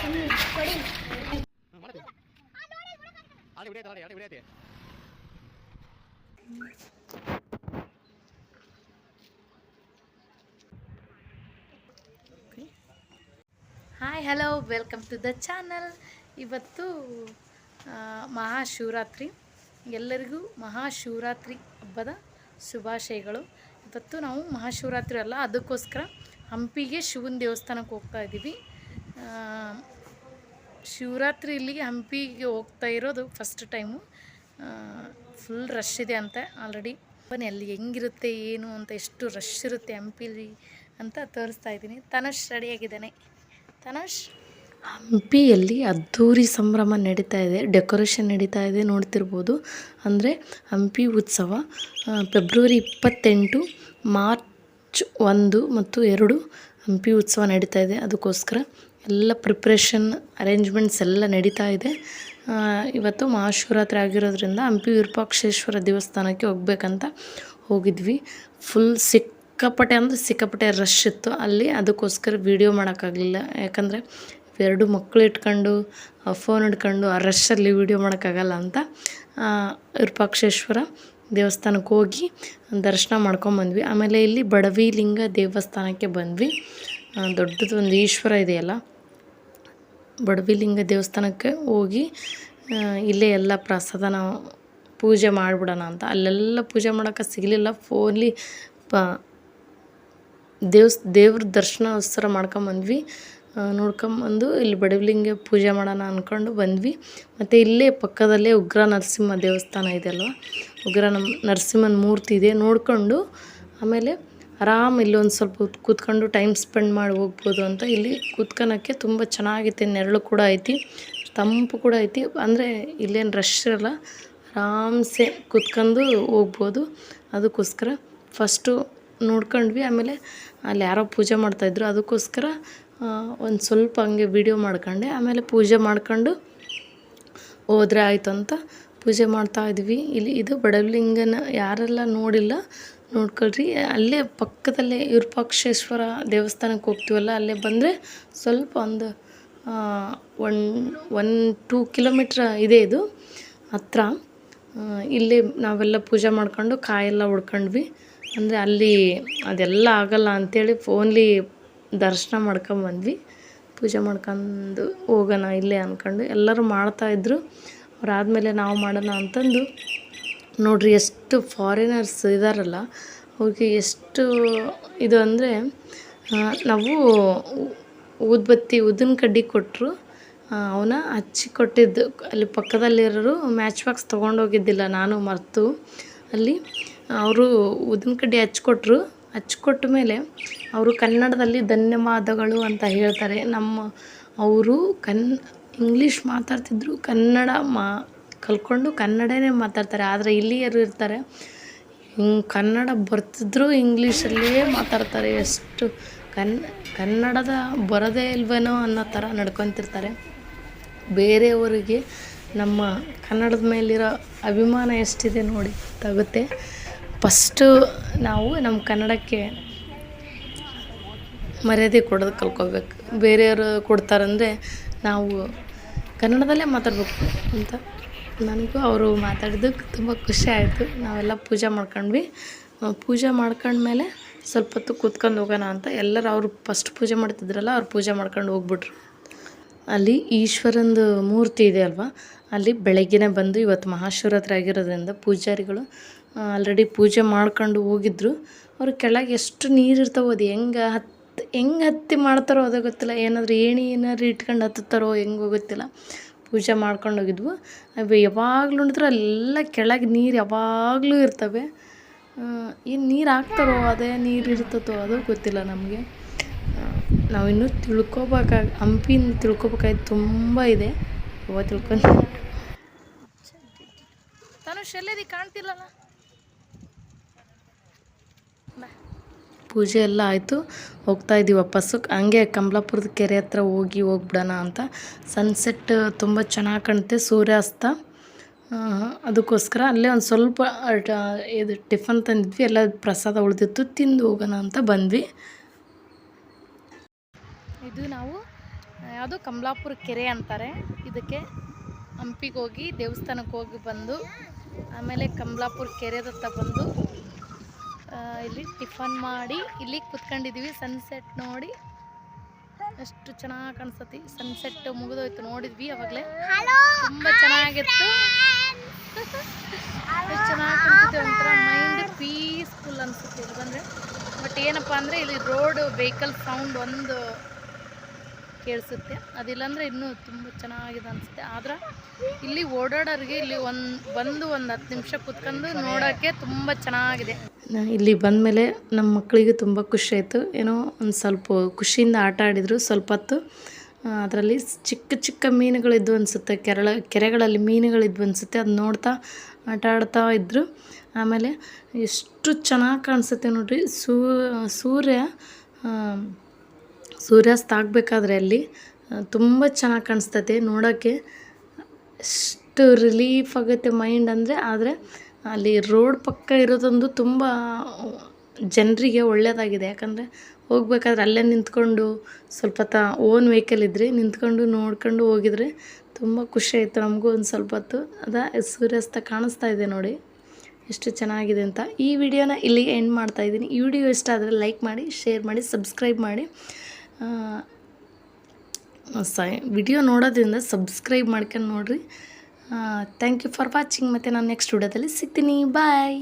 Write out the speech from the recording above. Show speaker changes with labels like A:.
A: Hi hello welcome to the channel. ಇವತ್ತು ಮಹಾಶಿವರಾತ್ರಿ. ಎಲ್ಲರಿಗೂ ಮಹಾಶಿವರಾತ್ರಿ ಹಬ್ಬದ ಶುಭಾಶಯಗಳು. ಇವತ್ತು ನಾವು ಮಹಾಶಿವರಾತ್ರಿ ಅಲ್ಲ, ಅದಕ್ಕೋಸ್ಕರ ಹಂಪಿಗೆ ಶಿವನ ದೇವಸ್ಥಾನಕ್ಕೆ ಹೋಗ್ತಾ ಇದ್ದೀವಿ. ಶಿವರಾತ್ರಿ ಇಲ್ಲಿಗೆ ಹಂಪಿಗೆ ಹೋಗ್ತಾ ಇರೋದು ಫಸ್ಟ್ ಟೈಮು. ಫುಲ್ ರಶ್ ಇದೆ ಅಂತೆ ಆಲ್ರೆಡಿ. ಬನ್ನಿ ಅಲ್ಲಿ ಹೆಂಗಿರುತ್ತೆ ಏನು ಅಂತ, ಎಷ್ಟು ರಶ್ ಇರುತ್ತೆ ಹಂಪಿಲಿ ಅಂತ ತೋರಿಸ್ತಾ ಇದ್ದೀನಿ. ತನುಷ್ ರೆಡಿಯಾಗಿದ್ದಾನೆ. ತನುಷ್, ಹಂಪಿಯಲ್ಲಿ ಅದ್ಧೂರಿ ಸಂಭ್ರಮ ನಡೀತಾ ಇದೆ, ಡೆಕೋರೇಷನ್ ನಡೀತಾ ಇದೆ, ನೋಡ್ತಿರ್ಬೋದು. ಅಂದರೆ ಹಂಪಿ ಉತ್ಸವ ಫೆಬ್ರವರಿ 28, ಮಾರ್ಚ್ 1 ಮತ್ತು 2 ಹಂಪಿ ಉತ್ಸವ ನಡೀತಾ ಇದೆ. ಅದಕ್ಕೋಸ್ಕರ ಎಲ್ಲ ಪ್ರಿಪ್ರೇಷನ್ ಅರೇಂಜ್ಮೆಂಟ್ಸ್ ಎಲ್ಲ ನಡೀತಾ ಇದೆ. ಇವತ್ತು ಮಹಾಶಿವರಾತ್ರಿ ಆಗಿರೋದ್ರಿಂದ ಹಂಪಿ ವಿರೂಪಾಕ್ಷೇಶ್ವರ ದೇವಸ್ಥಾನಕ್ಕೆ ಹೋಗ್ಬೇಕಂತ ಹೋಗಿದ್ವಿ. ಫುಲ್ ಸಿಕ್ಕಾಪಟ್ಟೆ ಅಂದರೆ ಸಿಕ್ಕಾಪಟ್ಟೆ ರಶ್ ಇತ್ತು ಅಲ್ಲಿ. ಅದಕ್ಕೋಸ್ಕರ ವೀಡಿಯೋ ಮಾಡೋಕ್ಕಾಗಲಿಲ್ಲ, ಯಾಕಂದರೆ ಎರಡು ಮಕ್ಕಳು ಇಟ್ಕೊಂಡು ಫೋನ್ ಹಿಡ್ಕೊಂಡು ಆ ರಶ್ಶಲ್ಲಿ ವೀಡಿಯೋ ಮಾಡೋಕ್ಕಾಗಲ್ಲ ಅಂತ ವಿರೂಪಾಕ್ಷೇಶ್ವರ ದೇವಸ್ಥಾನಕ್ಕೆ ಹೋಗಿ ದರ್ಶನ ಮಾಡ್ಕೊಂಬಂದ್ವಿ. ಆಮೇಲೆ ಇಲ್ಲಿ ಬಡವಿಲಿಂಗ ದೇವಸ್ಥಾನಕ್ಕೆ ಬಂದ್ವಿ. ದೊಡ್ಡದು ಒಂದು ಈಶ್ವರ ಇದೆಯಲ್ಲ, ಬಡವಿಲಿಂಗ ದೇವಸ್ಥಾನಕ್ಕೆ ಹೋಗಿ ಇಲ್ಲೇ ಎಲ್ಲ ಪ್ರಸಾದನ ಪೂಜೆ ಮಾಡಿಬಿಡೋಣ ಅಂತ. ಅಲ್ಲೆಲ್ಲ ಪೂಜೆ ಮಾಡೋಕ್ಕೆ ಸಿಗಲಿಲ್ಲ. ಫೋನ್ಲಿ ದೇವ್ರ ದರ್ಶನೋತ್ಸವ ಮಾಡ್ಕೊಂಬಂದ್ವಿ. ನೋಡ್ಕೊಂಬಂದು ಇಲ್ಲಿ ಬಡವಿಲಿಂಗ ಪೂಜೆ ಮಾಡೋಣ ಅಂದ್ಕೊಂಡು ಬಂದ್ವಿ. ಮತ್ತು ಇಲ್ಲೇ ಪಕ್ಕದಲ್ಲೇ ಉಗ್ರ ನರಸಿಂಹ ದೇವಸ್ಥಾನ ಇದೆ ಅಲ್ವ, ಉಗ್ರ ನರಸಿಂಹನ ಮೂರ್ತಿ ಇದೆ. ನೋಡಿಕೊಂಡು ಆಮೇಲೆ ಆರಾಮ್ ಇಲ್ಲೊಂದು ಸ್ವಲ್ಪ ಕೂತ್ಕೊಂಡು ಟೈಮ್ ಸ್ಪೆಂಡ್ ಮಾಡಿ ಹೋಗ್ಬೋದು ಅಂತ. ಇಲ್ಲಿ ಕೂತ್ಕೊಳಕ್ಕೆ ತುಂಬ ಚೆನ್ನಾಗೈತೆ, ನೆರಳು ಕೂಡ ಐತಿ, ತಂಪು ಕೂಡ ಐತಿ. ಅಂದರೆ ಇಲ್ಲೇನು ರಶ್ ಇರಲ್ಲ, ಆರಾಮ್ಸೆ ಕೂತ್ಕೊಂಡು ಹೋಗ್ಬೋದು. ಅದಕ್ಕೋಸ್ಕರ ಫಸ್ಟು ನೋಡ್ಕೊಂಡ್ವಿ. ಆಮೇಲೆ ಅಲ್ಲಿ ಯಾರೋ ಪೂಜೆ ಮಾಡ್ತಾಯಿದ್ರು, ಅದಕ್ಕೋಸ್ಕರ ಒಂದು ಸ್ವಲ್ಪ ಹಂಗೆ ವೀಡಿಯೋ ಮಾಡ್ಕೊಂಡೆ. ಆಮೇಲೆ ಪೂಜೆ ಮಾಡ್ಕೊಂಡು ಹೋದರೆ ಆಯಿತು ಅಂತ ಪೂಜೆ ಮಾಡ್ತಾಯಿದ್ವಿ. ಇಲ್ಲಿ ಇದು ಬಡವಿಲಿಂಗನ ಯಾರೆಲ್ಲ ನೋಡಿಲ್ಲ ನೋಡ್ಕೊಳ್ರಿ. ಅಲ್ಲೇ ಪಕ್ಕದಲ್ಲೇ ವಿರೂಪಾಕ್ಷೇಶ್ವರ ದೇವಸ್ಥಾನಕ್ಕೆ ಹೋಗ್ತೀವಲ್ಲ, ಅಲ್ಲೇ ಬಂದರೆ ಸ್ವಲ್ಪ ಒಂದು 1-2 ಕಿಲೋಮೀಟ್ರ್ ಇದೆ ಇದು ಹತ್ರ. ಇಲ್ಲಿ ನಾವೆಲ್ಲ ಪೂಜೆ ಮಾಡ್ಕೊಂಡು ಕಾಯೆಲ್ಲ ಹೊಡ್ಕೊಂಡ್ವಿ. ಅಂದರೆ ಅಲ್ಲಿ ಅದೆಲ್ಲ ಆಗಲ್ಲ ಅಂಥೇಳಿ ಫೋನ್ಲಿ ದರ್ಶನ ಮಾಡ್ಕೊಂಬಂದ್ವಿ. ಪೂಜೆ ಮಾಡ್ಕೊಂಡು ಹೋಗೋಣ ಇಲ್ಲೇ ಅಂದ್ಕೊಂಡು ಎಲ್ಲರೂ ಮಾಡ್ತಾಯಿದ್ರು. ಅವರಾದಮೇಲೆ ನಾವು ಮಾಡೋಣ ಅಂತಂದು ನೋಡ್ರಿ, ಎಷ್ಟು ಫಾರಿನರ್ಸ್ ಇದ್ದಾರಲ್ಲ, ಅವ್ರಿಗೆ ಎಷ್ಟು ಇದು ಅಂದರೆ, ನಾವು ಊದುಬತ್ತಿ ಉದ್ದಿನ ಕಡ್ಡಿ ಕೊಟ್ಟರು, ಅವನ್ನ ಹಚ್ಚಿ ಕೊಟ್ಟಿದ್ದು. ಅಲ್ಲಿ ಪಕ್ಕದಲ್ಲಿರೋರು ಮ್ಯಾಚ್ ಬಾಕ್ಸ್ ತೊಗೊಂಡೋಗಿದ್ದಿಲ್ಲ, ನಾನು ಮರೆತು. ಅಲ್ಲಿ ಅವರು ಉದ್ದಿನ ಕಡ್ಡಿ ಹಚ್ಕೊಟ್ರು. ಹಚ್ಕೊಟ್ಟ ಮೇಲೆ ಅವರು ಕನ್ನಡದಲ್ಲಿ ಧನ್ಯವಾದಗಳು ಅಂತ ಹೇಳ್ತಾರೆ. ಅವರು ಇಂಗ್ಲೀಷ್ ಮಾತಾಡ್ತಿದ್ರು, ಕನ್ನಡ ಕಲ್ತ್ಕೊಂಡು ಕನ್ನಡನೇ ಮಾತಾಡ್ತಾರೆ. ಆದರೆ ಇಲ್ಲಿಯರು ಇರ್ತಾರೆ, ಹಿಂಗೆ ಕನ್ನಡ ಬರ್ತಿದ್ರು ಇಂಗ್ಲೀಷಲ್ಲೇ ಮಾತಾಡ್ತಾರೆ. ಎಷ್ಟು ಕನ್ನಡದ ಬರೋದೇ ಇಲ್ವೇನೋ ಅನ್ನೋ ಥರ ನಡ್ಕೊತಿರ್ತಾರೆ. ಬೇರೆಯವರಿಗೆ ನಮ್ಮ ಕನ್ನಡದ ಮೇಲಿರೋ ಅಭಿಮಾನ ಎಷ್ಟಿದೆ ನೋಡಿ ಗೊತ್ತಾಗುತ್ತೆ. ಫಸ್ಟು ನಾವು ನಮ್ಮ ಕನ್ನಡಕ್ಕೆ ಮರ್ಯಾದೆ ಕೊಡೋದು ಕಲ್ತ್ಕೋಬೇಕು. ಬೇರೆಯವರು ಕೊಡ್ತಾರಂದರೆ ನಾವು ಕನ್ನಡದಲ್ಲೇ ಮಾತಾಡಬೇಕು ಅಂತ. ನನಗೂ ಅವರು ಮಾತಾಡಿದ್ದಕ್ಕೆ ತುಂಬ ಖುಷಿ ಆಯಿತು. ನಾವೆಲ್ಲ ಪೂಜೆ ಮಾಡ್ಕೊಂಡ್ವಿ. ಪೂಜೆ ಮಾಡ್ಕೊಂಡ್ಮೇಲೆ ಸ್ವಲ್ಪ ಹೊತ್ತು ಕೂತ್ಕೊಂಡು ಹೋಗೋಣ ಅಂತ ಎಲ್ಲರೂ ಅವರು ಫಸ್ಟ್ ಪೂಜೆ ಮಾಡ್ತಿದ್ರಲ್ಲ, ಅವ್ರು ಪೂಜೆ ಮಾಡ್ಕೊಂಡು ಹೋಗ್ಬಿಟ್ರು. ಅಲ್ಲಿ ಈಶ್ವರಂದು ಮೂರ್ತಿ ಇದೆ ಅಲ್ವಾ, ಅಲ್ಲಿ ಬೆಳಗ್ಗೆನೇ ಬಂದು, ಇವತ್ತು ಮಹಾಶಿವರಾತ್ರಿ ಆಗಿರೋದ್ರಿಂದ ಪೂಜಾರಿಗಳು ಆಲ್ರೆಡಿ ಪೂಜೆ ಮಾಡ್ಕೊಂಡು ಹೋಗಿದ್ರು. ಅವ್ರು ಕೆಳಗೆ ಎಷ್ಟು ನೀರು ಇರ್ತಾವೋ, ಅದು ಹೆಂಗೆ ಹತ್ತಿ ಮಾಡ್ತಾರೋ ಅದು ಗೊತ್ತಿಲ್ಲ. ಏನಾದರೂ ಏನಾದ್ರು ಇಟ್ಕೊಂಡು ಹತ್ತುತ್ತಾರೋ ಹೆಂಗೆ ಗೊತ್ತಿಲ್ಲ. ಪೂಜೆ ಮಾಡ್ಕೊಂಡು ಹೋಗಿದ್ವು. ಅವು ಯಾವಾಗಲೂ ನೋಡಿದ್ರೆ ಅಲ್ಲೆಲ್ಲ ಕೆಳಗೆ ನೀರು ಯಾವಾಗಲೂ ಇರ್ತವೆ. ಏನು ನೀರು ಹಾಕ್ತಾರೋ, ಅದೇ ನೀರು ಇರ್ತದೋ ಅದು ಗೊತ್ತಿಲ್ಲ ನಮಗೆ. ನಾವಿನ್ನೂ ಹಂಪಿನ ತಿಳ್ಕೊಬೇಕಾಯ್ತು ತುಂಬ ಇದೆ. ತಿಳ್ಕೊಂಡು ತನುಷ್ ಎಲ್ಲೇದಿ ಕಾಣ್ತಿಲ್ಲಲ್ಲ. ಪೂಜೆ ಎಲ್ಲ ಆಯಿತು, ಹೋಗ್ತಾಯಿದ್ದೀವಿ ವಾಪಸ್ಸು. ಹಂಗೆ ಕಮಲಾಪುರದ ಕೆರೆ ಹತ್ರ ಹೋಗ್ಬಿಡೋಣ ಅಂತ. ಸನ್ಸೆಟ್ ತುಂಬ ಚೆನ್ನಾಗಿ ಕಾಣುತ್ತೆ, ಸೂರ್ಯಾಸ್ತ. ಅದಕ್ಕೋಸ್ಕರ ಅಲ್ಲೇ ಒಂದು ಸ್ವಲ್ಪ ಇದು ಟಿಫನ್ ತಂದಿದ್ವಿ, ಎಲ್ಲ ಪ್ರಸಾದ ಉಳಿದಿತ್ತು, ತಿಂದು ಹೋಗೋಣ ಅಂತ ಬಂದ್ವಿ. ಇದು ನಾವು ಯಾವುದು ಕಮಲಾಪುರ ಕೆರೆ ಅಂತಾರೆ ಇದಕ್ಕೆ. ಹಂಪಿಗೆ ಹೋಗಿ ದೇವಸ್ಥಾನಕ್ಕೆ ಹೋಗಿ ಬಂದು ಆಮೇಲೆ ಕಮಲಾಪುರ ಕೆರೆ ಹತ್ರ ಬಂದು ಇಲ್ಲಿ ಟಿಫನ್ ಮಾಡಿ ಇಲ್ಲಿ ಕುತ್ಕೊಂಡಿದ್ದೀವಿ. ಸನ್ಸೆಟ್ ನೋಡಿ ಎಷ್ಟು ಚೆನ್ನಾಗಿ ಕಾಣಿಸ್ತತಿ. ಸನ್ಸೆಟ್ ಮುಗಿದೋಯ್ತು, ನೋಡಿದ್ವಿ ಅವಾಗಲೇ, ತುಂಬ ಚೆನ್ನಾಗಿತ್ತು. ಎಷ್ಟು ಚೆನ್ನಾಗಿ ಕಾಣಿಸುತ್ತೆ, ಒಂಥರ ಮೈಂಡ್ ಪೀಸ್ಫುಲ್ ಅನಿಸುತ್ತೆ ಇಲ್ಲಿ ಬಂದರೆ. ಬಟ್ ಏನಪ್ಪ ಅಂದರೆ ಇಲ್ಲಿ ರೋಡ್ ವೆಹಿಕಲ್ ಸೌಂಡ್ ಒಂದು ಕೇಳಿಸುತ್ತೆ, ಅದಿಲ್ಲಾಂದರೆ ಇನ್ನೂ ತುಂಬ ಚೆನ್ನಾಗಿದೆ ಅನಿಸುತ್ತೆ. ಆದ್ರೆ ಇಲ್ಲಿ ಓಡಾಡೋರಿಗೆ ಇಲ್ಲಿ ಬಂದು ಒಂದು 10 ನಿಮಿಷ ಕುತ್ಕೊಂಡು ನೋಡೋಕ್ಕೆ ತುಂಬ ಚೆನ್ನಾಗಿದೆ. ಇಲ್ಲಿ ಬಂದಮೇಲೆ ನಮ್ಮ ಮಕ್ಕಳಿಗೆ ತುಂಬ ಖುಷಿ ಆಯಿತು. ಏನೋ ಒಂದು ಸ್ವಲ್ಪ ಖುಷಿಯಿಂದ ಆಟ ಆಡಿದರು ಸ್ವಲ್ಪ ಹೊತ್ತು. ಅದರಲ್ಲಿ ಚಿಕ್ಕ ಚಿಕ್ಕ ಮೀನುಗಳಿದ್ದು ಅನಿಸುತ್ತೆ, ಕೆರೆಗಳಲ್ಲಿ ಮೀನುಗಳಿದ್ವು ಅನಿಸುತ್ತೆ. ಅದು ನೋಡ್ತಾ ಆಟ ಆಡ್ತಾ ಇದ್ದರು. ಆಮೇಲೆ ಎಷ್ಟು ಚೆನ್ನಾಗಿ ಕಾಣಿಸುತ್ತೆ ನೋಡಿರಿ. ಸೂರ್ಯಾಸ್ತ ಆಗಬೇಕಾದ್ರೆ ಅಲ್ಲಿ ತುಂಬ ಚೆನ್ನಾಗಿ ಕಾಣಿಸ್ತೈತೆ ನೋಡೋಕ್ಕೆ. ಎಷ್ಟು ರಿಲೀಫ್ ಆಗುತ್ತೆ ಮೈಂಡ್ ಅಂದರೆ. ಆದರೆ ಅಲ್ಲಿ ರೋಡ್ ಪಕ್ಕ ಇರೋದೊಂದು ತುಂಬ ಜನರಿಗೆ ಒಳ್ಳೆಯದಾಗಿದೆ. ಯಾಕಂದರೆ ಹೋಗ್ಬೇಕಾದ್ರೆ ಅಲ್ಲೇ ನಿಂತ್ಕೊಂಡು ಸ್ವಲ್ಪ ಓನ್ ವೆಹಿಕಲ್ ಇದ್ದರೆ ನಿಂತ್ಕೊಂಡು ನೋಡ್ಕೊಂಡು ಹೋಗಿದ್ರೆ ತುಂಬ ಖುಷಿ ಆಯಿತು ನಮಗೂ. ಒಂದು ಸ್ವಲ್ಪ ಹೊತ್ತು ಸೂರ್ಯಾಸ್ತ ಕಾಣಿಸ್ತಾ ಇದೆ ನೋಡಿ ಎಷ್ಟು ಚೆನ್ನಾಗಿದೆ ಅಂತ. ಈ ವಿಡಿಯೋನ ಇಲ್ಲಿಗೆ ಎಂಡ್ ಮಾಡ್ತಾಯಿದ್ದೀನಿ. ಈ ವಿಡಿಯೋ ಇಷ್ಟ ಆದರೆ ಲೈಕ್ ಮಾಡಿ, ಶೇರ್ ಮಾಡಿ, ಸಬ್ಸ್ಕ್ರೈಬ್ ಮಾಡಿ. ವಿಡಿಯೋ ನೋಡೋದ್ರಿಂದ ಸಬ್ಸ್ಕ್ರೈಬ್ ಮಾಡ್ಕೊಂಡು ನೋಡಿರಿ. Thank you for watching. ಮತ್ತು ನಾನು ನೆಕ್ಸ್ಟ್ ವಿಡಿಯೋದಲ್ಲಿ ಸಿಗ್ತೀನಿ. ಬಾಯ್.